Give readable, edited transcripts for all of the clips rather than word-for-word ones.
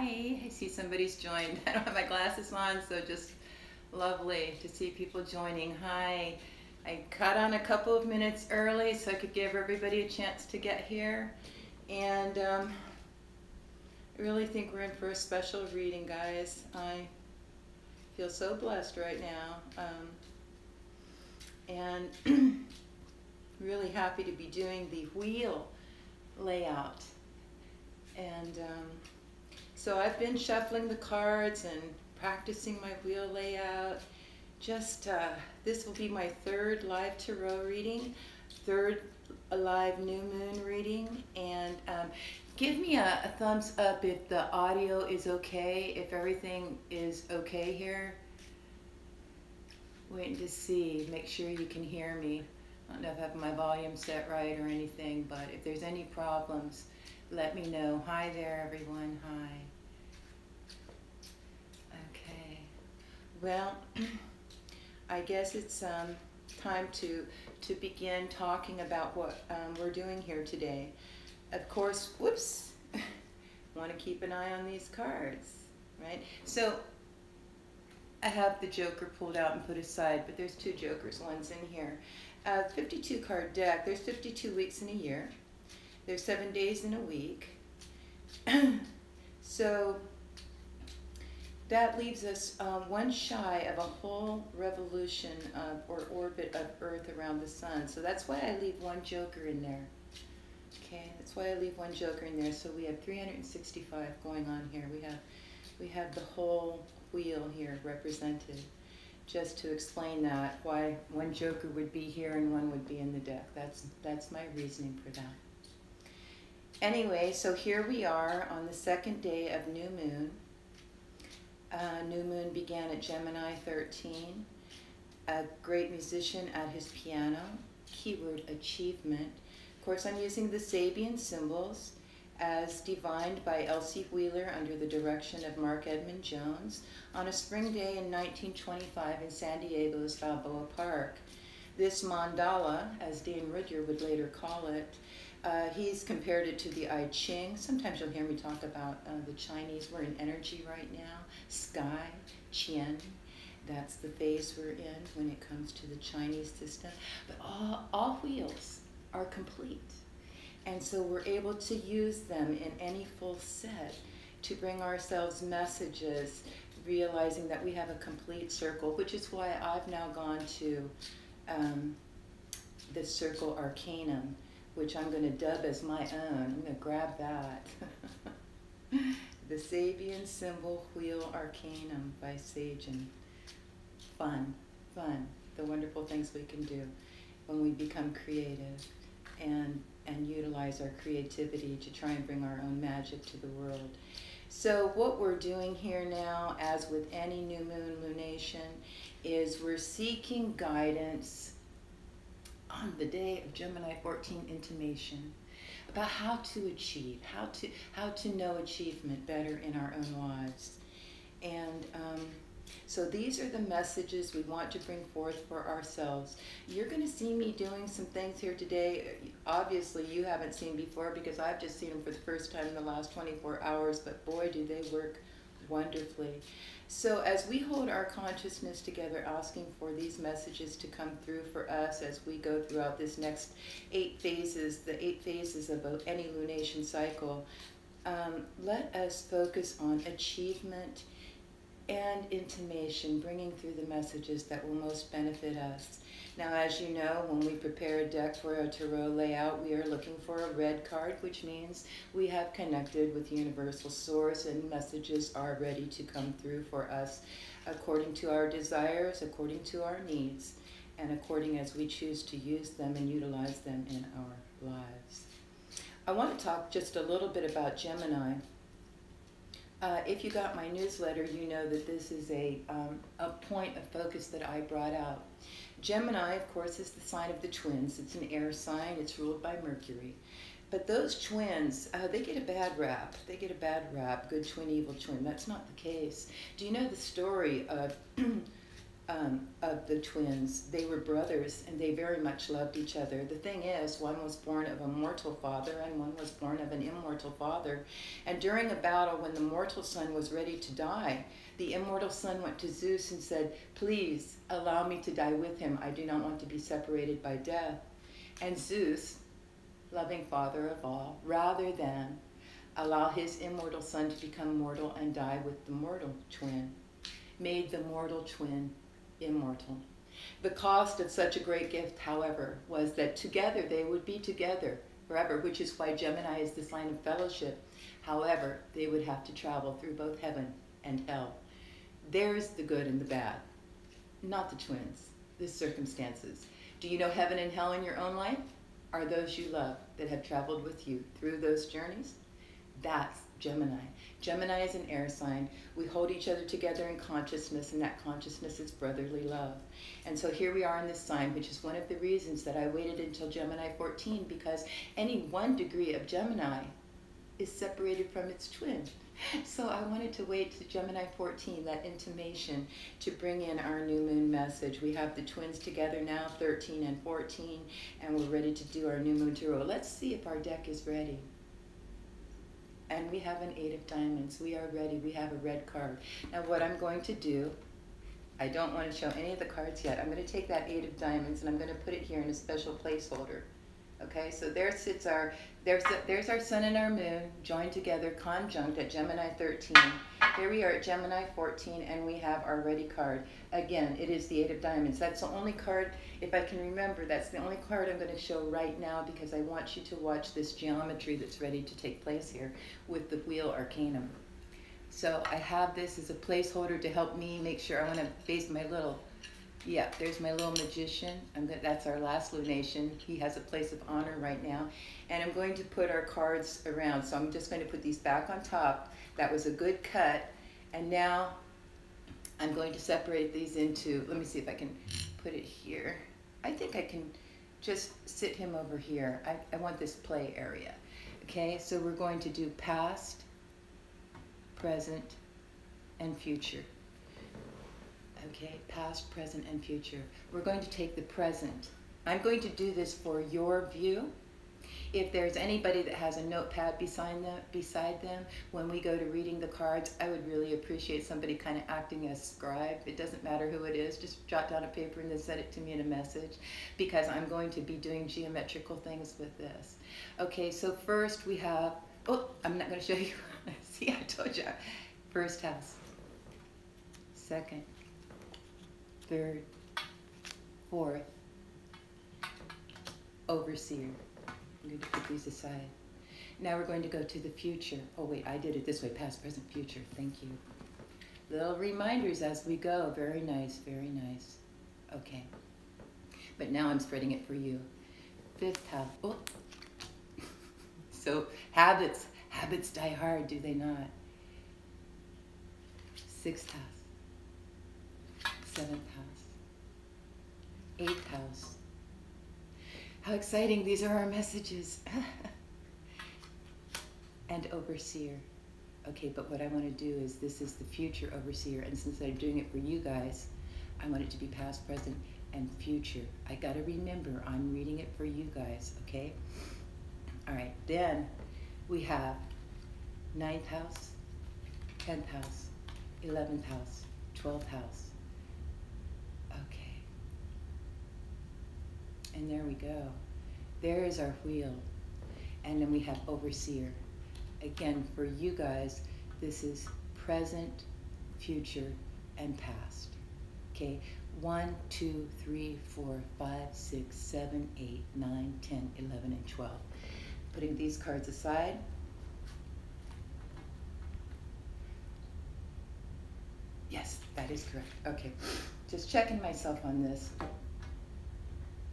Hi, I see somebody's joined. I don't have my glasses on, so just lovely to see people joining. Hi. I cut on a couple of minutes early so I could give everybody a chance to get here. And I really think we're in for a special reading, guys. I feel so blessed right now. And really happy to be doing the wheel layout. And so I've been shuffling the cards and practicing my wheel layout. Just this will be my third live tarot reading, third live new moon reading, and give me a thumbs up if the audio is okay, if everything is okay here. Waiting to see, make sure you can hear me. I don't know if I have my volume set right or anything, but if there's any problems, let me know. Hi there, everyone. Hi. Okay. Well, I guess it's time to begin talking about what we're doing here today. Of course, whoops, want to keep an eye on these cards, right? So I have the Joker pulled out and put aside, but there's two Jokers. One's in here. 52 card deck. There's 52 weeks in a year. There's 7 days in a week. So that leaves us one shy of a whole revolution or orbit of Earth around the sun. So that's why I leave one Joker in there. Okay, that's why I leave one Joker in there. So we have 365 going on here. We have the whole wheel here represented. Just to explain that, why one Joker would be here and one would be in the deck. That's my reasoning for that. Anyway, so here we are on the second day of new moon. New moon began at Gemini 13. A great musician at his piano. Keyword achievement. Of course, I'm using the Sabian symbols as divined by Elsie Wheeler under the direction of Mark Edmund Jones on a spring day in 1925 in San Diego's Balboa Park. This mandala, as Dane Rudhyar would later call it, he's compared it to the I Ching. Sometimes you'll hear me talk about the Chinese. We're in energy right now. Sky, Qian, that's the phase we're in when it comes to the Chinese system. But all wheels are complete. And so we're able to use them in any full set to bring ourselves messages, realizing that we have a complete circle, which is why I've now gone to the Circle Arcanum, which I'm going to dub as my own. I'm going to grab that. The Sabian Symbol Wheel Arcanum by Sagen. Fun, fun. The wonderful things we can do when we become creative and utilize our creativity to try and bring our own magic to the world. So what we're doing here now, as with any new moon lunation, is we're seeking guidance on the day of Gemini 14 intimation about how to achieve, how to know achievement better in our own lives. And so these are the messages we want to bring forth for ourselves. You're going to see me doing some things here today. Obviously, you haven't seen before because I've just seen them for the first time in the last 24 hours, but boy, do they work wonderfully. So as we hold our consciousness together, asking for these messages to come through for us as we go throughout this next 8 phases, the 8 phases of any lunation cycle, let us focus on achievement and intimation, bringing through the messages that will most benefit us. Now, as you know, when we prepare a deck for a tarot layout, we are looking for a red card, which means we have connected with universal source and messages are ready to come through for us according to our desires, according to our needs, and according as we choose to use them and utilize them in our lives. I want to talk just a little bit about Gemini. If you got my newsletter, you know that this is a point of focus that I brought out. Gemini, of course, is the sign of the twins. It's an air sign. It's ruled by Mercury. But those twins, they get a bad rap. They get a bad rap, good twin, evil twin. That's not the case. Do you know the story of of the twins. They were brothers and they very much loved each other. The thing is, one was born of a mortal father and one was born of an immortal father. And during a battle when the mortal son was ready to die, the immortal son went to Zeus and said, "Please allow me to die with him. I do not want to be separated by death." And Zeus, loving father of all, rather than allow his immortal son to become mortal and die with the mortal twin, made the mortal twin immortal. The cost of such a great gift, however, was that together they would be together forever, which is why Gemini is the sign of fellowship. However, they would have to travel through both heaven and hell. There's the good and the bad, not the twins, the circumstances. Do you know heaven and hell in your own life? Are those you love that have traveled with you through those journeys? That's Gemini. Gemini is an air sign. We hold each other together in consciousness, and that consciousness is brotherly love. And so here we are in this sign, which is one of the reasons that I waited until Gemini 14, because any 1 degree of Gemini is separated from its twin. So I wanted to wait to Gemini 14, that intimation, to bring in our new moon message. We have the twins together now, 13 and 14, and we're ready to do our new moon tarot. Let's see if our deck is ready. And we have an 8 of diamonds. We are ready. We have a red card. Now what I'm going to do, I don't want to show any of the cards yet. I'm going to take that 8 of diamonds and I'm going to put it here in a special placeholder. Okay, so there sits our, there's our sun and our moon joined together, conjunct at Gemini 13. Here we are at Gemini 14, and we have our ready card. Again, it is the 8 of diamonds. That's the only card, if I can remember, that's the only card I'm going to show right now, because I want you to watch this geometry that's ready to take place here with the wheel arcanum. So I have this as a placeholder to help me make sure. I want to base my little, yeah, there's my little magician. That's our last lunation. He has a place of honor right now. And I'm going to put our cards around. So I'm just going to put these back on top. That was a good cut. And now I'm going to separate these into, let me see if I can put it here. I think I can just sit him over here. I want this play area. Okay, so we're going to do past, present, and future. Okay, past, present, and future. We're going to take the present. I'm going to do this for your view. If there's anybody that has a notepad beside them, when we go to reading the cards, I would really appreciate somebody kind of acting as scribe. It doesn't matter who it is, just jot down a paper and then send it to me in a message, because I'm going to be doing geometrical things with this. Okay, so first we have, oh, I'm not going to show you. See, I told you. First house, second, third, fourth, overseer. I'm going to put these aside. Now we're going to go to the future. Oh wait, I did it this way, past, present, future. Thank you. Little reminders as we go. Very nice, very nice. Okay. But now I'm spreading it for you. Fifth house. Oh. So habits die hard, do they not? Sixth house. Seventh house. Eighth house. How exciting, these are our messages. And overseer. Okay, but what I want to do is, this is the future overseer, and since I'm doing it for you guys, I want it to be past, present, and future. I got to remember, I'm reading it for you guys, okay? All right, then we have 9th house, 10th house, 11th house, 12th house. Okay. And there we go. There is our wheel. And then we have overseer. Again, for you guys, this is present, future, and past. Okay, 1, 2, 3, 4, 5, 6, 7, 8, 9, 10, 11, and 12. Putting these cards aside. Yes, that is correct. Okay, just checking myself on this.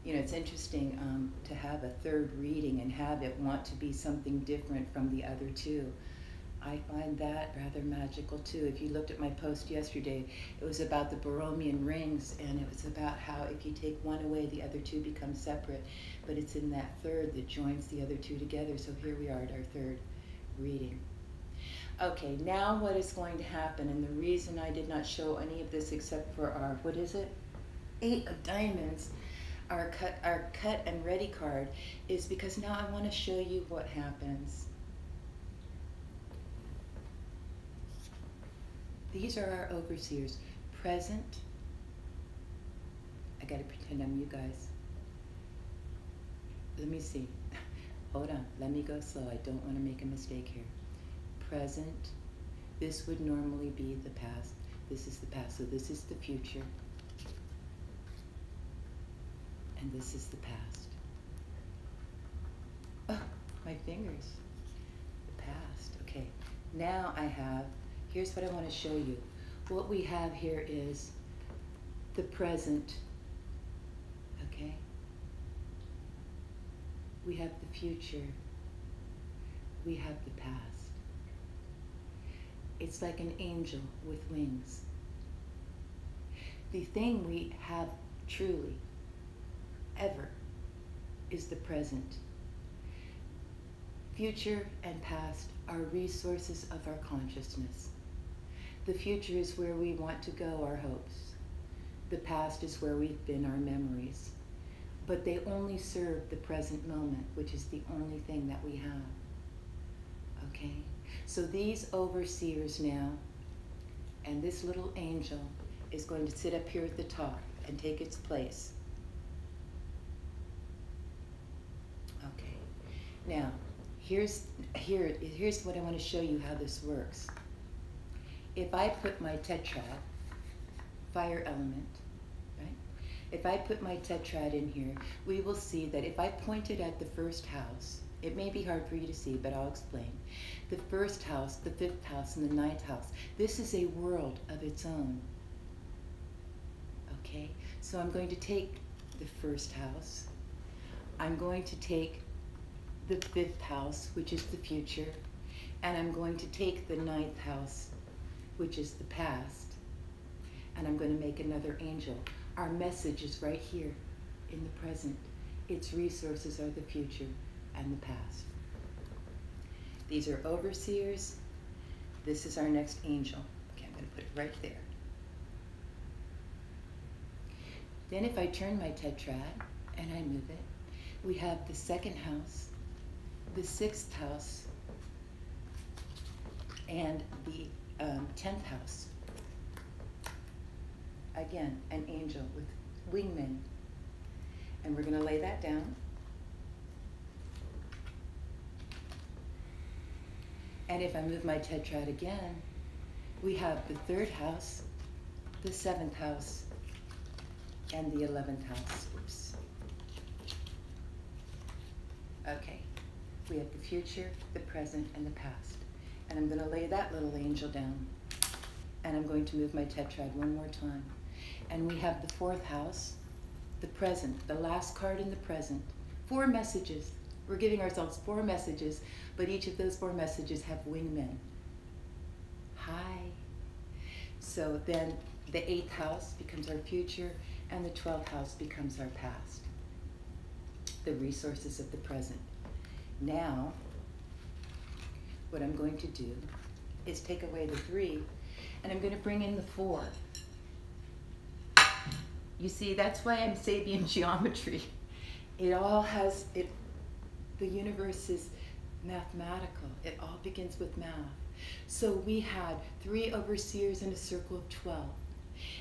You know, it's interesting to have a third reading and have it want to be something different from the other two. I find that rather magical too. If you looked at my post yesterday, it was about the Borromean rings, and it was about how if you take one away, the other two become separate. But it's in that third that joins the other two together. So here we are at our third reading. Okay, now what is going to happen, and the reason I did not show any of this except for our, what is it? 8 of diamonds, our cut and ready card, is because now I want to show you what happens. These are our overseers. Present. I gotta pretend I'm you guys. Let me see. Hold on. Let me go slow. I don't want to make a mistake here. Present. This would normally be the past. This is the past. So this is the future. And this is the past. Oh, my fingers. The past. Okay. Now I have, here's what I want to show you. What we have here is the present. Okay? We have the future. We have the past. It's like an angel with wings. The thing we have truly, ever, is the present. Future and past are resources of our consciousness. The future is where we want to go, our hopes. The past is where we've been, our memories. But they only serve the present moment, which is the only thing that we have. Okay? So these overseers now, and this little angel is going to sit up here at the top and take its place. Okay. Now, here's what I want to show you how this works. If I put my tetrad, fire element, right? If I put my tetrad in here, we will see that if I point it at the first house, it may be hard for you to see, but I'll explain. The first house, the 5th house, and the 9th house, this is a world of its own. Okay? So I'm going to take the first house. I'm going to take the 5th house, which is the future, and I'm going to take the 9th house, which is the past, and I'm going to make another angel. Our message is right here in the present. Its resources are the future and the past. These are overseers. This is our next angel. Okay, I'm going to put it right there. Then if I turn my tetrad and I move it, we have the 2nd house, the 6th house, and the 10th house. Again, an angel with wingmen. And we're going to lay that down. And if I move my tetrad again, we have the 3rd house, the 7th house, and the 11th house. Oops. Okay. We have the future, the present, and the past. And I'm going to lay that little angel down. And I'm going to move my tetrad one more time. And we have the 4th house, the present, the last card in the present. 4 messages. We're giving ourselves 4 messages, but each of those 4 messages have wingmen. Hi. So then the 8th house becomes our future, and the 12th house becomes our past. The resources of the present. Now, what I'm going to do is take away the 3, and I'm going to bring in the 4. You see, that's why I'm Sabian geometry. It all has, the universe is mathematical. It all begins with math. So we had 3 overseers in a circle of 12.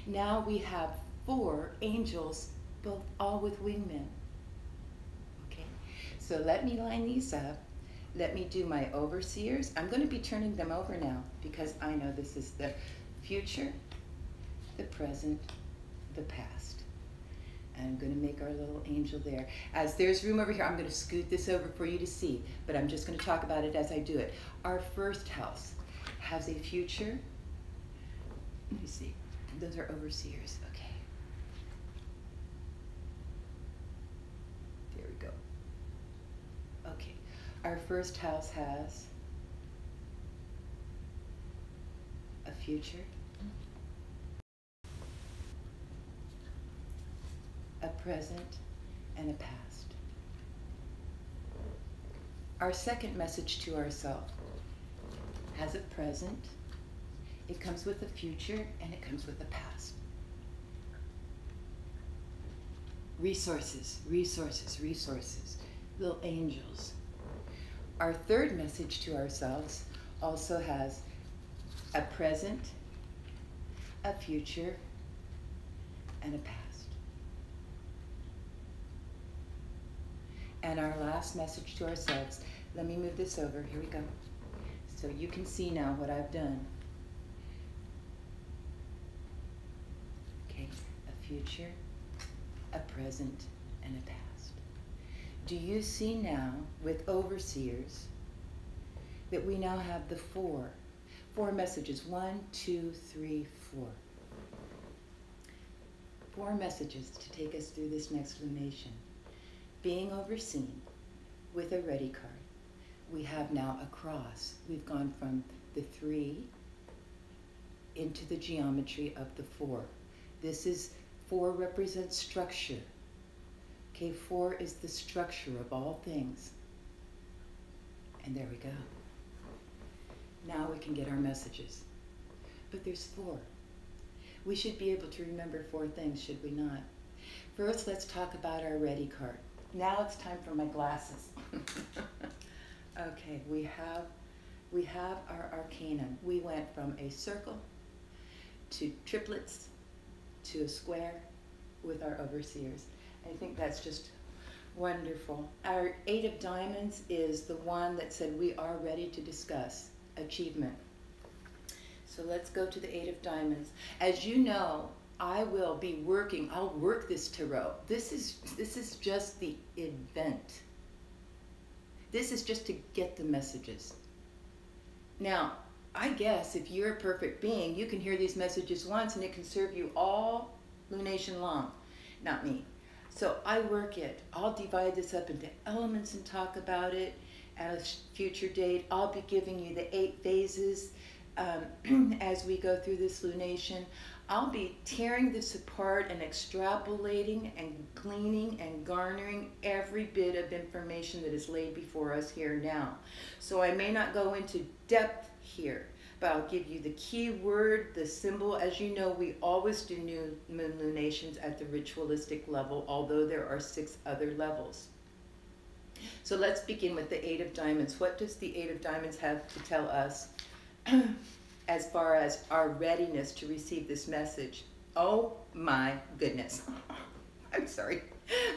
Now we have 4 angels, both all with wingmen. Okay, so let me line these up. Let me do my overseers. I'm going to be turning them over now because I know this is the future, the present, the past. And I'm going to make our little angel there. As there's room over here, I'm going to scoot this over for you to see, but I'm just going to talk about it as I do it. Our 1st house has a future. Let me see. Those are overseers. Okay. There we go. Okay. Our 1st house has a future, a present, and a past. Our 2nd message to ourselves has a present, it comes with a future, and it comes with a past. Resources, resources, resources, little angels. Our third message to ourselves also has a present, a future, and a past. And our last message to ourselves, let me move this over, here we go. So you can see now what I've done. Okay, a future, a present, and a past. Do you see now, with overseers, that we now have the four messages? 1, 2, 3, 4. 4 messages to take us through this next lunation. Being overseen with a ready card. We have now a cross. We've gone from the 3 into the geometry of the 4. This is 4 represents structure. Okay, 4 is the structure of all things. And there we go. Now we can get our messages. But there's 4. We should be able to remember 4 things, should we not? First, let's talk about our ready card. Now it's time for my glasses. Okay, we have our arcanum. We went from a circle to triplets to a square with our overseers. I think that's just wonderful. Our 8 of diamonds is the one that said we are ready to discuss achievement. So let's go to the 8 of diamonds. As you know, I'll work this tarot. This is just the event. This is just to get the messages. Now, I guess if you're a perfect being, you can hear these messages once and it can serve you all lunation long. Not me. So I work it. I'll divide this up into elements and talk about it at a future date. I'll be giving you the 8 phases as we go through this lunation. I'll be tearing this apart and extrapolating and gleaning and garnering every bit of information that is laid before us here now. So I may not go into depth here, but I'll give you the key word, the symbol. As you know, we always do new moon lunations at the ritualistic level, although there are 6 other levels. So let's begin with the 8 of diamonds. What does the 8 of diamonds have to tell us as far as our readiness to receive this message? Oh my goodness. I'm sorry.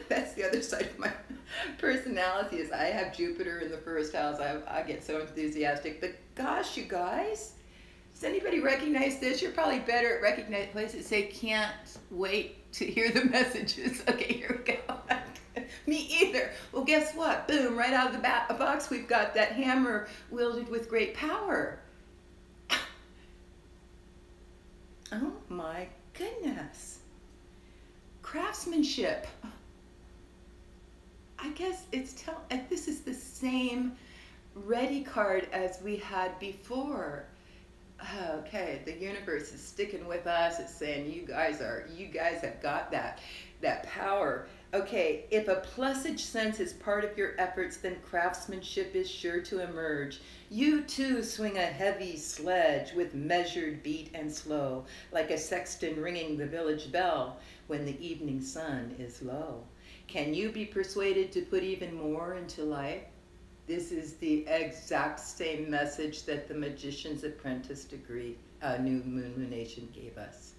That's the other side of my personality is I have Jupiter in the first house. I get so enthusiastic. But gosh, you guys, does anybody recognize this? You're probably better at recognizing places that say can't wait to hear the messages. Okay, here we go. Me either. Well, guess what? Boom, right out of the box, we've got that hammer wielded with great power. Oh my goodness. Craftsmanship. I guess this is the same ready card as we had before. Okay, the universe is sticking with us. It's saying you guys have got that power. Okay, if a plusage sense is part of your efforts, then craftsmanship is sure to emerge. You too swing a heavy sledge with measured beat and slow, like a sexton ringing the village bell when the evening sun is low. Can you be persuaded to put even more into life? This is the exact same message that the Magician's Apprentice degree, New Moon Lunation, gave us.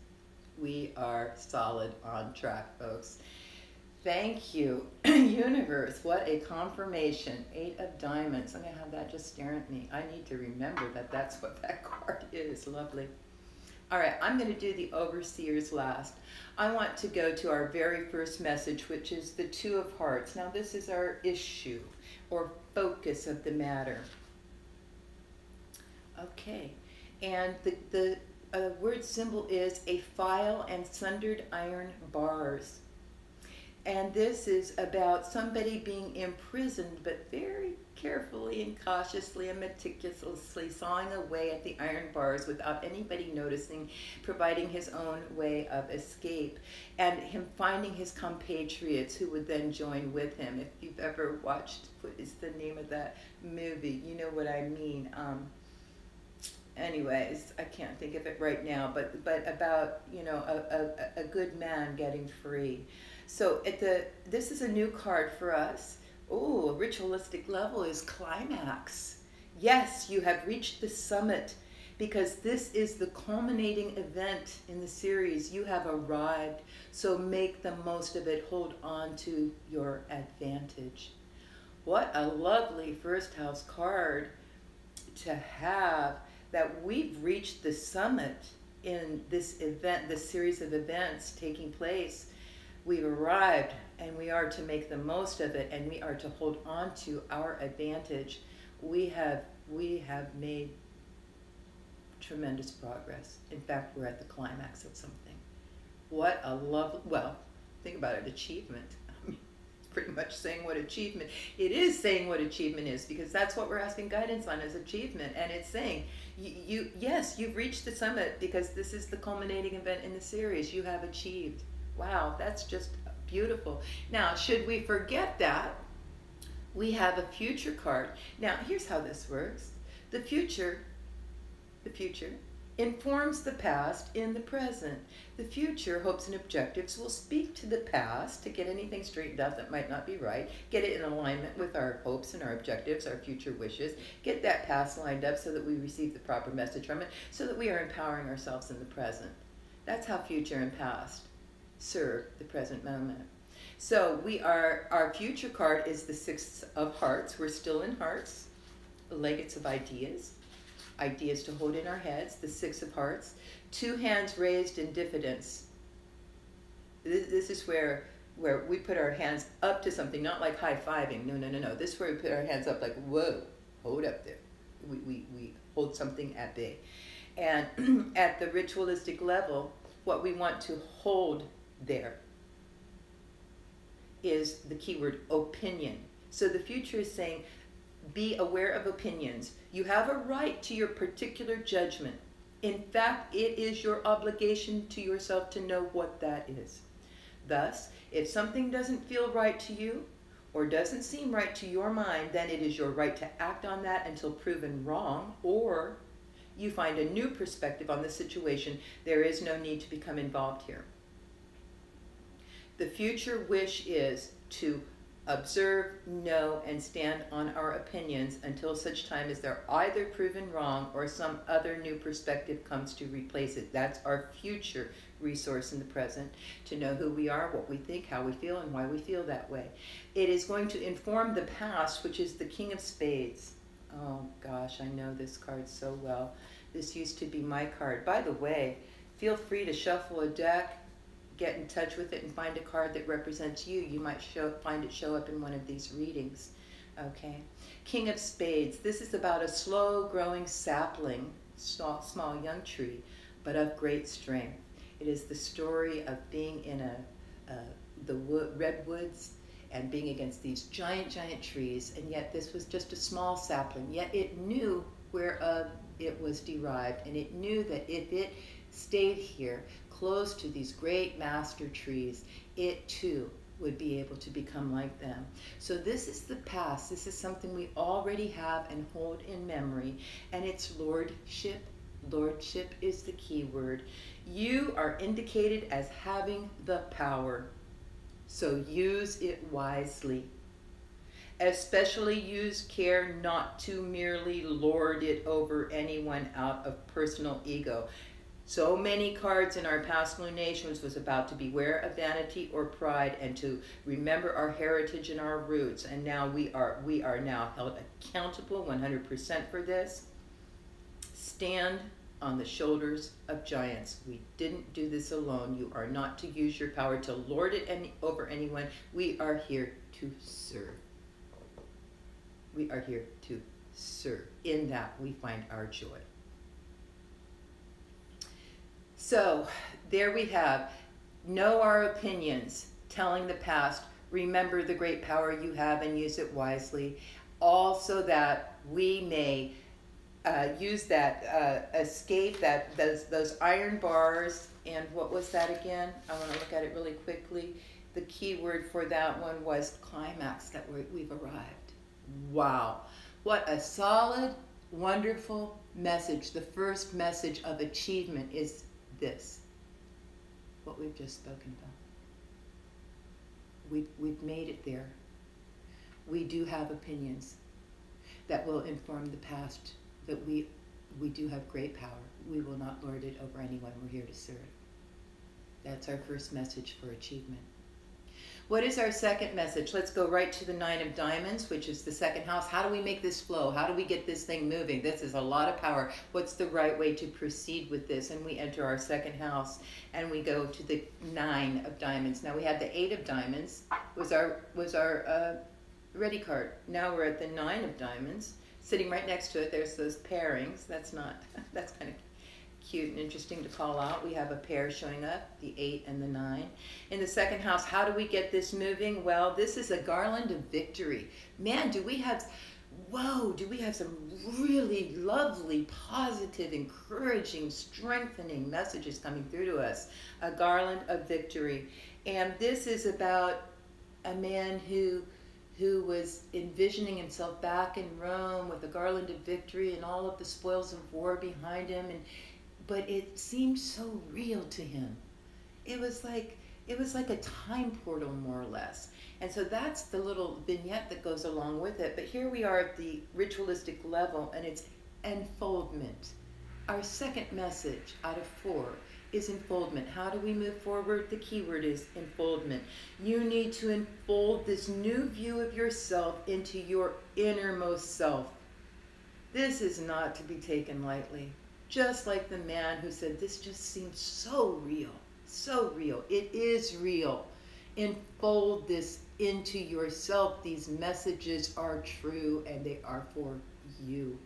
We are solid on track, folks. Thank you, universe. What a confirmation. 8 of diamonds. I'm going to have that just staring at me. I need to remember that that's what that card is. Lovely. All right, I'm going to do the overseers last. I want to go to our very first message, which is the 2 of hearts. Now, this is our issue or focus of the matter. Okay, and the word symbol is a file and sundered iron bars. And this is about somebody being imprisoned, but very carefully and cautiously and meticulously sawing away at the iron bars without anybody noticing, providing his own way of escape, and him finding his compatriots who would then join with him. If you've ever watched, what is the name of that movie? You know what I mean. anyways, I can't think of it right now, but about, you know, a good man getting free. So this is a new card for us. Oh, a ritualistic level is climax. Yes, you have reached the summit because this is the culminating event in the series. You have arrived, so make the most of it. Hold on to your advantage. What a lovely first house card to have, that we've reached the summit in this event, this series of events taking place. We've arrived and we are to make the most of it, and we are to hold on to our advantage. We have made tremendous progress. In fact, we're at the climax of something. What a lovely, well, think about it, achievement. I mean, pretty much saying what achievement, it is saying what achievement is, because that's what we're asking guidance on, is achievement. And it's saying, yes, you've reached the summit because this is the culminating event in the series. You have achieved. Wow, that's just beautiful. Now, should we forget that, we have a future card. Now, here's how this works. The future informs the past in the present. The future hopes and objectives will speak to the past to get anything straightened out that might not be right, get it in alignment with our hopes and our objectives, our future wishes, get that past lined up so that we receive the proper message from it, so that we are empowering ourselves in the present. That's how future and past serve the present moment. So our future card is the Six of Hearts. We're still in hearts, legates of ideas to hold in our heads, the Six of Hearts. Two hands raised in diffidence. This is where we put our hands up to something, not like high-fiving. No. This is where we put our hands up like, whoa, hold up there. We hold something at bay. And at the ritualistic level, what we want to hold there is the keyword opinion. So the future is saying, be aware of opinions. You have a right to your particular judgment. In fact, it is your obligation to yourself to know what that is. Thus, if something doesn't feel right to you or doesn't seem right to your mind, then it is your right to act on that until proven wrong, or you find a new perspective on the situation. There is no need to become involved here. The future wish is to observe, know, and stand on our opinions until such time as they're either proven wrong or some other new perspective comes to replace it. That's our future resource in the present, to know who we are, what we think, how we feel, and why we feel that way. It is going to inform the past, which is the King of Spades. Oh gosh, I know this card so well. This used to be my card. By the way, feel free to shuffle a deck, get in touch with it, and find a card that represents you. You might find it show up in one of these readings. Okay. King of Spades. This is about a slow-growing sapling, small young tree, but of great strength. It is the story of being in the redwoods and being against these giant trees, and yet this was just a small sapling. Yet it knew whereof it was derived, and it knew that if it stayed here, close to these great master trees, it too would be able to become like them. So this is the past. This is something we already have and hold in memory, and it's lordship. Lordship is the key word. You are indicated as having the power, so use it wisely. Especially use care not to merely lord it over anyone out of personal ego. So many cards in our past lunations was about to beware of vanity or pride and to remember our heritage and our roots. And now we are now held accountable 100% for this. Stand on the shoulders of giants. We didn't do this alone. You are not to use your power to lord it over anyone. We are here to serve. We are here to serve. In that we find our joy. So there we have, know our opinions, telling the past, remember the great power you have and use it wisely, all so that we may use that, escape those iron bars. And what was that again? I want to look at it really quickly. The key word for that one was climax, that we've arrived. Wow, what a solid wonderful message, the first message of achievement is this, what we've just spoken about. We've made it there. We do have opinions that will inform the past, that we do have great power. We will not lord it over anyone. We're here to serve. That's our first message for achievement. What is our second message? Let's go right to the 9 of Diamonds, which is the second house. How do we make this flow? How do we get this thing moving? This is a lot of power. What's the right way to proceed with this? And we enter our second house and we go to the 9 of Diamonds. Now we had the 8 of Diamonds was our ready card. Now we're at the 9 of Diamonds. Sitting right next to it, there's those pairings. That's kind of cute and interesting to call out. We have a pair showing up, the 8 and the 9. In the second house, how do we get this moving? Well, this is a garland of victory. Man, do we have some really lovely, positive, encouraging, strengthening messages coming through to us. A garland of victory. And this is about a man who was envisioning himself back in Rome with a garland of victory and all of the spoils of war behind him, but it seemed so real to him. It was like a time portal, more or less. And so that's the little vignette that goes along with it. But here we are at the ritualistic level, and it's enfoldment. Our second message out of 4 is enfoldment. How do we move forward? The key word is enfoldment. You need to enfold this new view of yourself into your innermost self. This is not to be taken lightly. Just like the man who said, this just seems so real, so real. It is real. Enfold this into yourself. These messages are true and they are for you.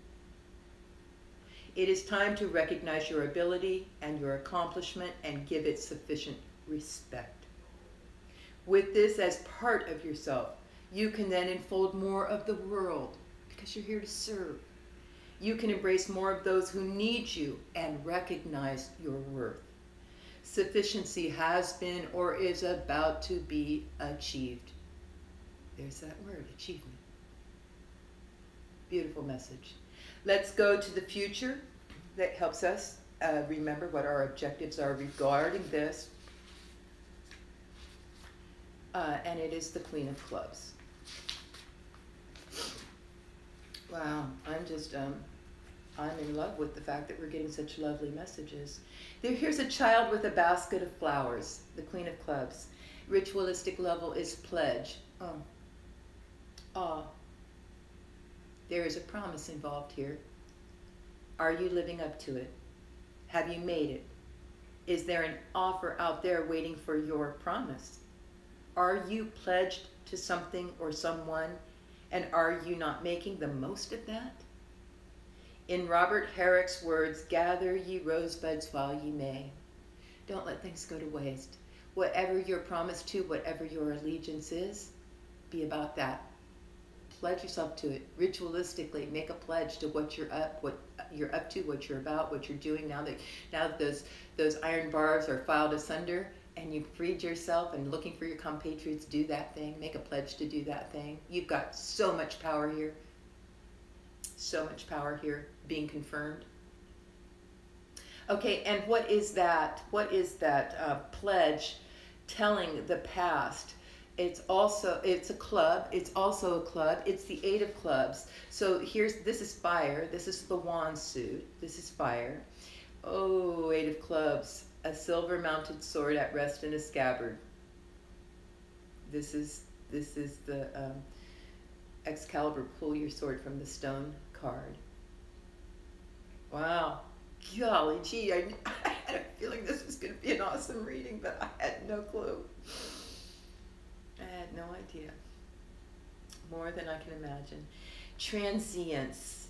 It is time to recognize your ability and your accomplishment and give it sufficient respect. With this as part of yourself, you can then enfold more of the world because you're here to serve. You can embrace more of those who need you and recognize your worth. Sufficiency has been or is about to be achieved. There's that word, achievement. Beautiful message. Let's go to the future. That helps us remember what our objectives are regarding this. And it is the Queen of Clubs. Wow, I'm in love with the fact that we're getting such lovely messages. Here's a child with a basket of flowers, the Queen of Clubs. Ritualistic level is pledge. There is a promise involved here. Are you living up to it? Have you made it? Is there an offer out there waiting for your promise? Are you pledged to something or someone, and are you not making the most of that? In Robert Herrick's words, gather ye rosebuds while ye may. Don't let things go to waste. Whatever you're promised to, whatever your allegiance is, be about that. Pledge yourself to it. Ritualistically, make a pledge to what you're up to, what you're about, what you're doing now that those iron bars are filed asunder and you've freed yourself and looking for your compatriots, do that thing. Make a pledge to do that thing. You've got so much power here. So much power here being confirmed. Okay, and what is that? What is that pledge telling the past? It's a club. It's also a club. It's the 8 of Clubs. So this is fire. This is the wand suit. This is fire. Oh, 8 of Clubs. A silver mounted sword at rest in a scabbard. This is the Excalibur, pull your sword from the stone card. Wow. Golly gee, I had a feeling this was going to be an awesome reading, but I had no clue. I had no idea. More than I can imagine. Transience.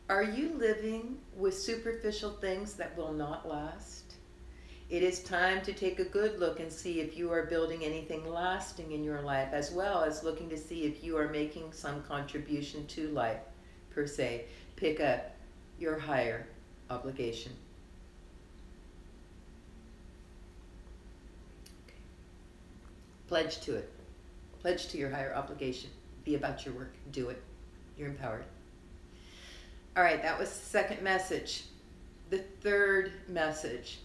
Are you living with superficial things that will not last? It is time to take a good look and see if you are building anything lasting in your life, as well as looking to see if you are making some contribution to life, per se. Pick up your higher obligation. Pledge to it. Pledge to your higher obligation. Be about your work. Do it. You're empowered. All right, that was the second message. The third message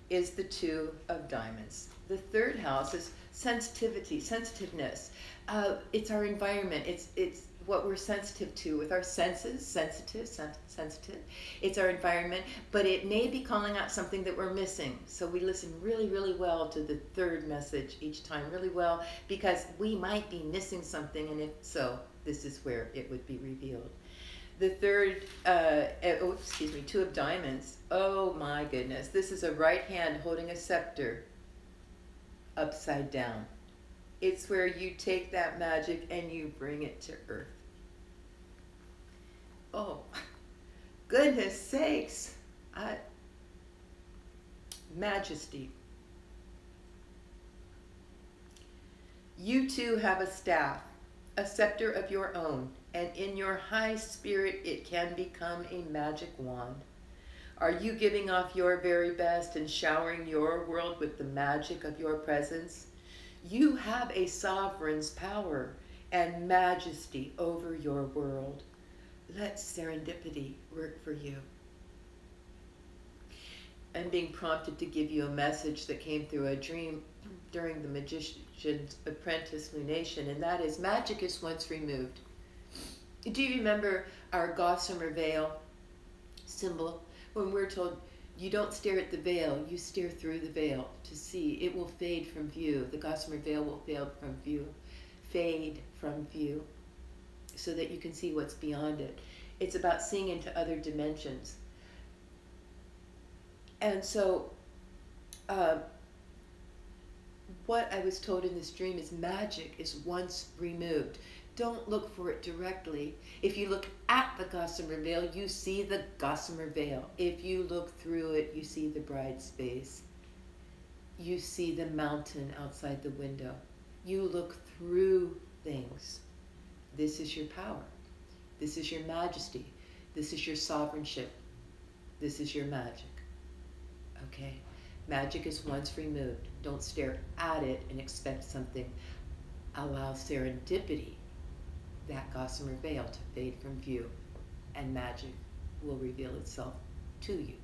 is the Two of Diamonds. The third house is sensitivity, sensitiveness. It's our environment. It's what we're sensitive to with our senses, sensitive. It's our environment, but it may be calling out something that we're missing. So we listen really, really well to the third message each time, really well, because we might be missing something, and if so, this is where it would be revealed. The third, Two of Diamonds. Oh my goodness. This is a right hand holding a scepter upside down. It's where you take that magic and you bring it to earth. Oh, goodness sakes. Majesty. You too have a staff, a scepter of your own, and in your high spirit it can become a magic wand. Are you giving off your very best and showering your world with the magic of your presence? You have a sovereign's power and majesty over your world. Let serendipity work for you. I'm being prompted to give you a message that came through a dream during the Magician's Apprentice lunation, and that is, magic is once removed. Do you remember our gossamer veil symbol? When we're told, you don't stare at the veil, you stare through the veil to see. It will fade from view. The gossamer veil will fade from view, so that you can see what's beyond it. It's about seeing into other dimensions. And so, what I was told in this dream is magic is once removed. Don't look for it directly. If you look at the gossamer veil, you see the gossamer veil. If you look through it, you see the bride's face. You see the mountain outside the window. You look through things. This is your power. This is your majesty. This is your sovereignship. This is your magic. Okay? Magic is once removed. Don't stare at it and expect something. Allow serendipity, that gossamer veil, to fade from view, and magic will reveal itself to you.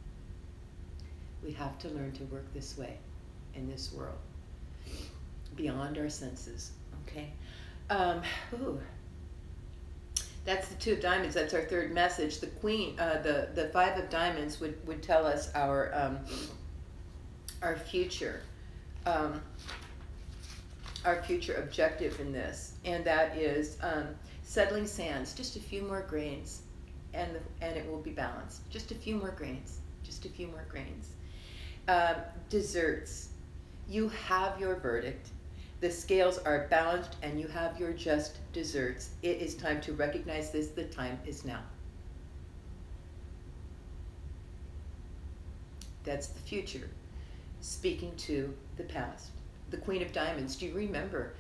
We have to learn to work this way in this world, beyond our senses. Okay? That's the Two of Diamonds. That's our third message. The Queen, the Five of Diamonds would tell us our future objective in this, and that is settling sands. Just a few more grains, and it will be balanced. Just a few more grains. Just a few more grains. Desserts. You have your verdict. The scales are balanced, and you have your just desserts. It is time to recognize this. The time is now. That's the future, speaking to the past. The Queen of Diamonds. Do you remember?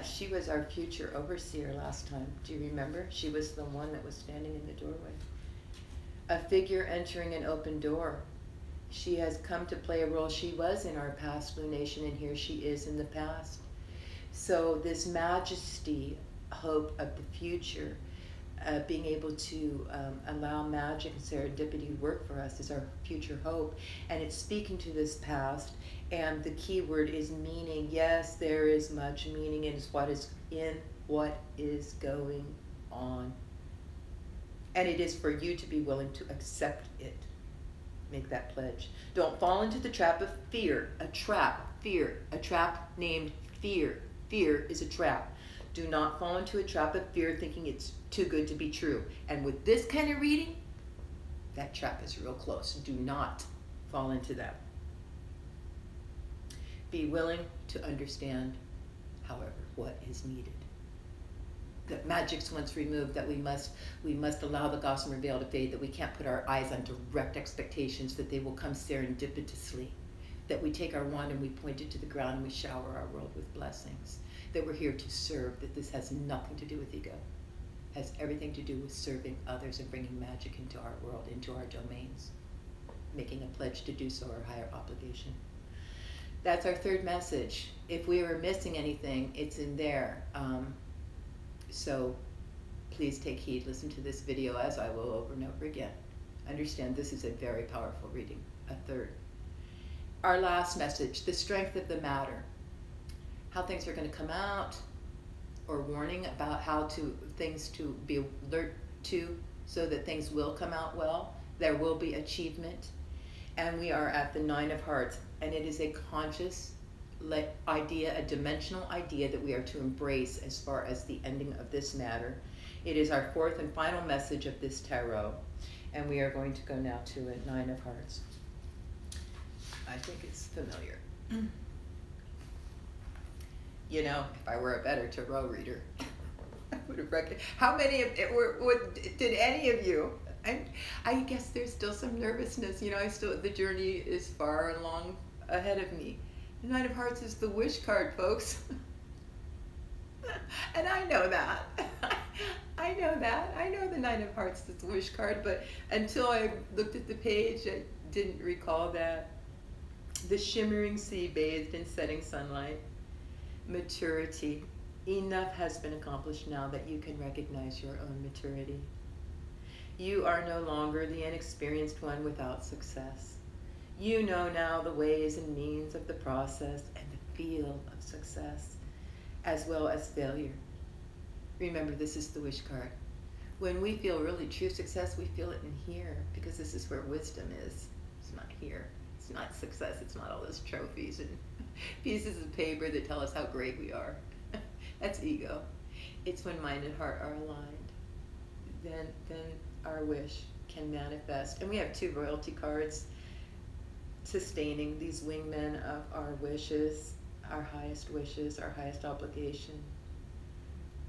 She was our future overseer last time. Do you remember? She was the one that was standing in the doorway. A figure entering an open door. She has come to play a role. She was in our past lunation, and here she is in the past. So this majesty, hope of the future, being able to allow magic and serendipity to work for us is our future hope. And it's speaking to this past, and the key word is meaning. Yes, there is much meaning in what is going on. And it is for you to be willing to accept it. Make that pledge. Don't fall into the trap of fear. A trap named fear. Fear is a trap. Do not fall into a trap of fear thinking it's too good to be true. And with this kind of reading, that trap is real close. Do not fall into that. Be willing to understand, however, what is needed. That magic's once removed, that we must allow the gossamer veil to fade, that we can't put our eyes on direct expectations, that they will come serendipitously, that we take our wand and we point it to the ground and we shower our world with blessings, that we're here to serve, that this has nothing to do with ego, it has everything to do with serving others and bringing magic into our world, into our domains, making a pledge to do so, our higher obligation. That's our third message. If we were missing anything, it's in there. So Please take heed, listen to this video as I will over and over again. Understand this is a very powerful reading. A third. Our last message, the strength of the matter. How things are going to come out, or warning about how things to be alert to so that things will come out well. There will be achievement. And we are at the Nine of Hearts, and it is a conscious idea, a dimensional idea that we are to embrace as far as the ending of this matter. It is our fourth and final message of this tarot, and we are going to go now to a Nine of Hearts. I think it's familiar. You know, if I were a better tarot reader, I would have recognized. How many of it did any of you? I guess there's still some nervousness. You know, the journey is far along ahead of me. The Nine of Hearts is the wish card, folks. And I know that. I know that. I know the Nine of Hearts is the wish card, but until I looked at the page, I didn't recall that. The shimmering sea bathed in setting sunlight. Maturity. Enough has been accomplished now that you can recognize your own maturity. You are no longer the inexperienced one without success. You know now the ways and means of the process and the feel of success, as well as failure. Remember, this is the wish card. When we feel really true success, we feel it in here, because this is where wisdom is. It's not here. It's not success. It's not all those trophies and pieces of paper that tell us how great we are. That's ego. It's when mind and heart are aligned. Then our wish can manifest. And we have two royalty cards sustaining these wingmen of our wishes, our highest obligation,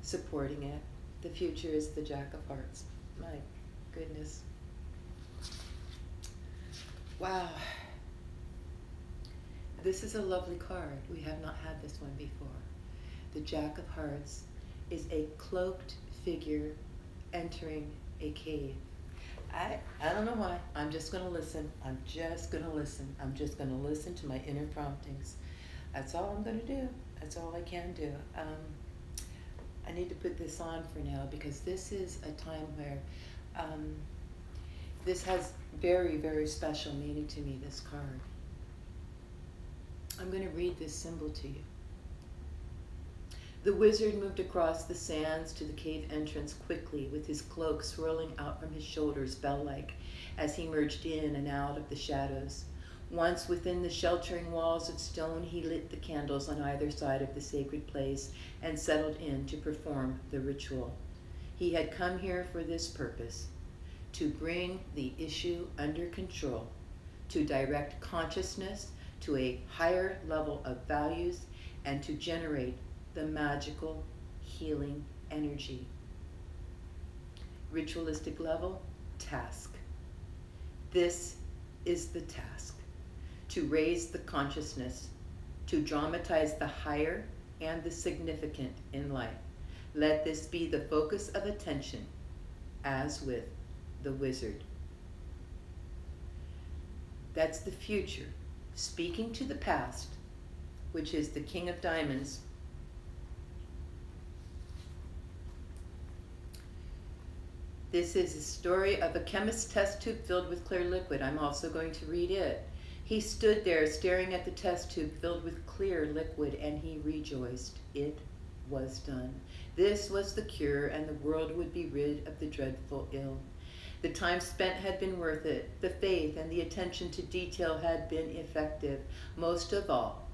supporting it. The future is the Jack of Hearts. My goodness. Wow. This is a lovely card. We have not had this one before. The Jack of Hearts is a cloaked figure entering a cave. I don't know why. I'm just going to listen. I'm just going to listen. I'm just going to listen to my inner promptings. That's all I'm going to do. That's all I can do. I need to put this on for now, because this is a time where this has very, very special meaning to me, this card. I'm going to read this symbol to you. The wizard moved across the sands to the cave entrance quickly, with his cloak swirling out from his shoulders bell-like as he merged in and out of the shadows. Once within the sheltering walls of stone, he lit the candles on either side of the sacred place and settled in to perform the ritual. He had come here for this purpose: to bring the issue under control, to direct consciousness to a higher level of values, and to generate the magical healing energy. Ritualistic level, task. This is the task: to raise the consciousness, to dramatize the higher and the significant in life. Let this be the focus of attention, as with the wizard. That's the future, speaking to the past, which is the King of Diamonds. This is a story of a chemist's test tube filled with clear liquid. I'm also going to read it. He stood there staring at the test tube filled with clear liquid, and he rejoiced. It was done. This was the cure, and the world would be rid of the dreadful ill. The time spent had been worth it. The faith and the attention to detail had been effective. Most of all,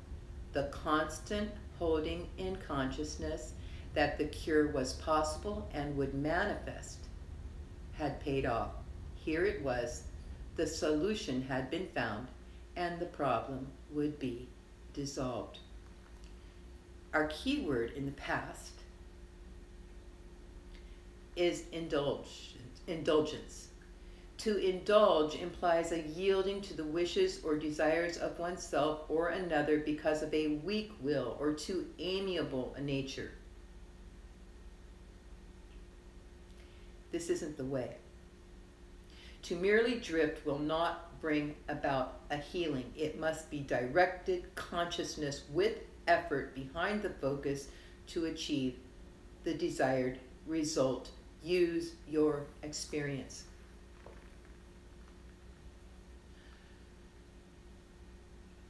the constant holding in consciousness that the cure was possible and would manifest had paid off. Here it was. The solution had been found, and the problem would be dissolved. Our key word in the past is indulgence. To indulge implies a yielding to the wishes or desires of oneself or another because of a weak will or too amiable a nature. This isn't the way. To merely drift will not bring about a healing. It must be directed consciousness with effort behind the focus to achieve the desired result Use your experience.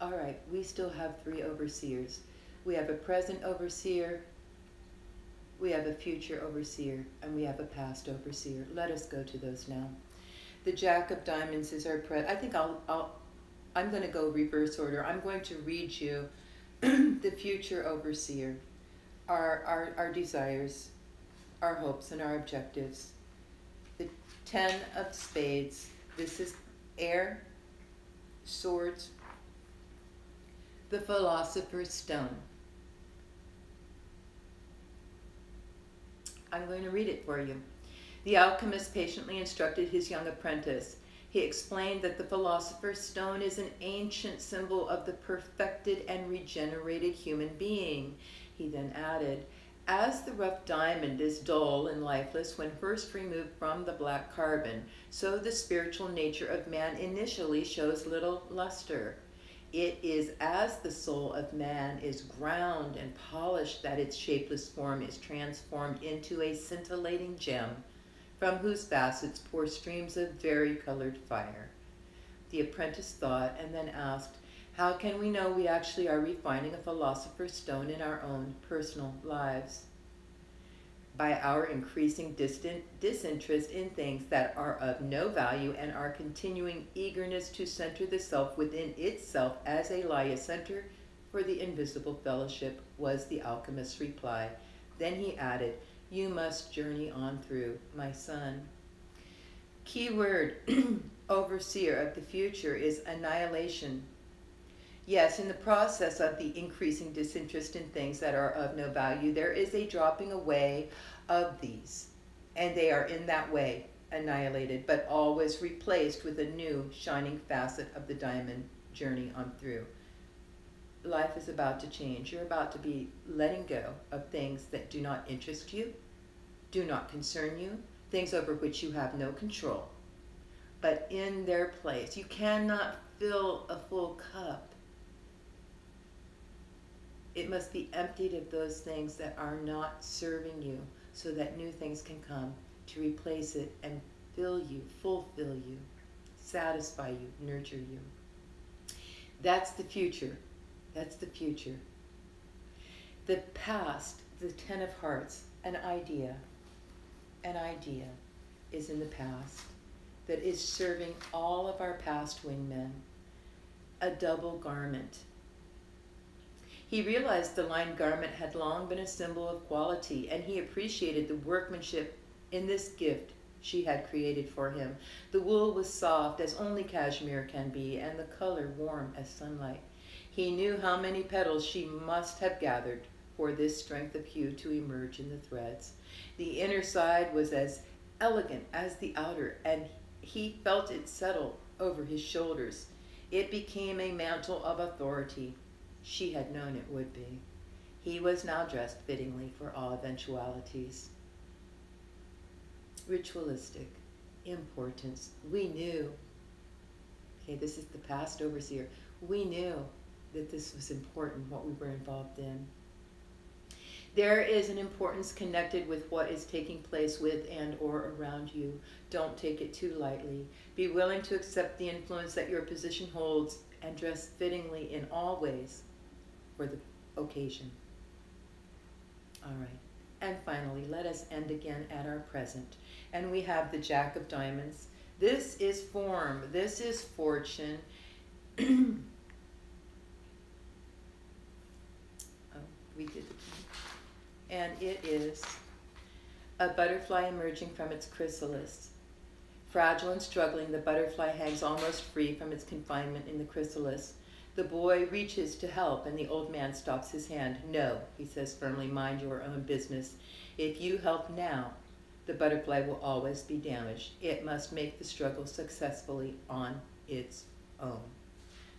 All right, we still have 3 overseers. We have a present overseer, we have a future overseer, and we have a past overseer. Let us go to those now. The Jack of Diamonds is our I think I'm going to go reverse order. I'm going to read you the future overseer, our desires, our hopes, and our objectives. The 10 of Spades. This is air, swords, the Philosopher's Stone. I'm going to read it for you. The alchemist patiently instructed his young apprentice. He explained that the Philosopher's Stone is an ancient symbol of the perfected and regenerated human being. He then added, as the rough diamond is dull and lifeless when first removed from the black carbon, so the spiritual nature of man initially shows little luster. It is as the soul of man is ground and polished that its shapeless form is transformed into a scintillating gem, from whose facets pour streams of vari-colored fire. The apprentice thought and then asked, how can we know we actually are refining a philosopher's stone in our own personal lives? By our increasing disinterest in things that are of no value and our continuing eagerness to center the self within itself as a Laya center for the invisible fellowship, was the alchemist's reply. Then he added, you must journey on through, my son. Key word, overseer of the future, is annihilation. Yes, in the process of the increasing disinterest in things that are of no value, there is a dropping away of these, and they are in that way annihilated, but always replaced with a new shining facet of the diamond journey on through. Life is about to change. You're about to be letting go of things that do not interest you, do not concern you, things over which you have no control. But in their place, you cannot fill a full cup. It must be emptied of those things that are not serving you, so that new things can come to replace it and fill you, fulfill you, satisfy you, nurture you. That's the future. That's the future. The past, the 10 of Hearts, an idea is in the past that is serving all of our past wingmen. A double garment. He realized the lined garment had long been a symbol of quality, and he appreciated the workmanship in this gift she had created for him. The wool was soft as only cashmere can be, and the color warm as sunlight. He knew how many petals she must have gathered for this strength of hue to emerge in the threads. The inner side was as elegant as the outer, and he felt it settle over his shoulders. It became a mantle of authority. She had known it would be. He was now dressed fittingly for all eventualities. Ritualistic importance. We knew. Okay, this is the past overseer. We knew that this was important, what we were involved in. There is an importance connected with what is taking place with and or around you. Don't take it too lightly. Be willing to accept the influence that your position holds and dress fittingly in all ways for the occasion. All right. And finally, let us end again at our present. And we have the Jack of Diamonds. This is form. This is fortune. We did the and it is a butterfly emerging from its chrysalis. Fragile and struggling, the butterfly hangs almost free from its confinement in the chrysalis. The boy reaches to help, and the old man stops his hand. No, he says firmly, mind your own business. If you help now, the butterfly will always be damaged. It must make the struggle successfully on its own.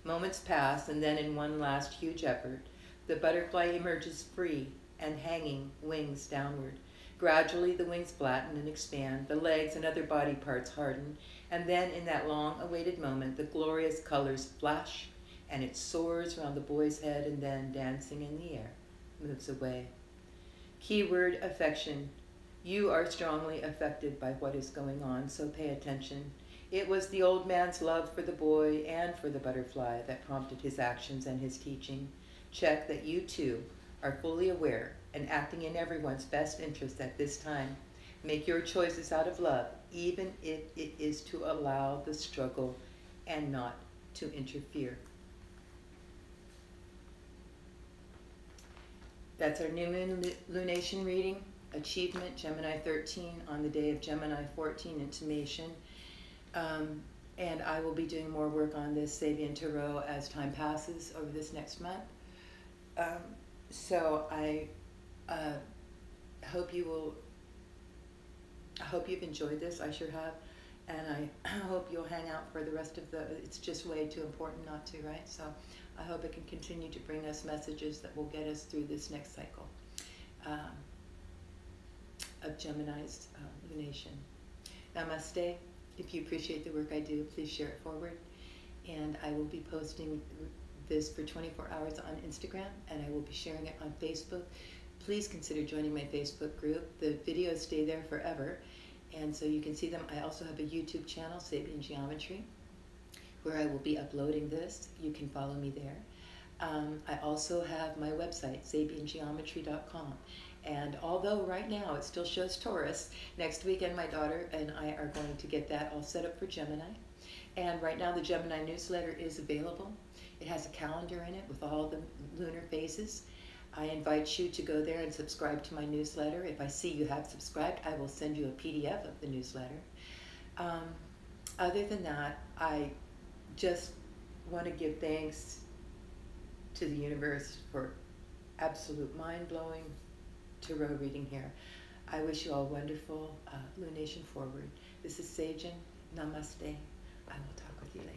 Moments pass, and then in one last huge effort, the butterfly emerges free and hanging, wings downward. Gradually, the wings flatten and expand, the legs and other body parts harden, and then in that long-awaited moment, the glorious colors flash, and it soars around the boy's head, and then, dancing in the air, moves away. Keyword, affection. You are strongly affected by what is going on, so pay attention. It was the old man's love for the boy and for the butterfly that prompted his actions and his teaching. Check that you too are fully aware and acting in everyone's best interest at this time. Make your choices out of love, even if it is to allow the struggle and not to interfere. That's our new moon lunation reading. Achievement, Gemini 13, on the day of Gemini 14, intimation. And I will be doing more work on this Sabian Tarot as time passes over this next month. So I hope I hope you've enjoyed this. I sure have. And I hope you'll hang out for the rest of it's just way too important not to, right? So I hope it can continue to bring us messages that will get us through this next cycle of Gemini's lunation. Namaste. If you appreciate the work I do, please share it forward. And I will be posting this for 24 hours on Instagram, and I will be sharing it on Facebook. Please consider joining my Facebook group. The videos stay there forever, and so you can see them. I also have a YouTube channel, Sabian Geometry, where I will be uploading this. You can follow me there. I also have my website, sabiangeometry.com. And although right now it still shows Taurus, next weekend my daughter and I are going to get that all set up for Gemini. And right now the Gemini newsletter is available. It has a calendar in it with all the lunar phases. I invite you to go there and subscribe to my newsletter. If I see you have subscribed, I will send you a PDF of the newsletter. Other than that, I just want to give thanks to the universe for absolute mind-blowing tarot reading here. I wish you all wonderful lunation forward. This is Sajin. Namaste. I will talk with you later.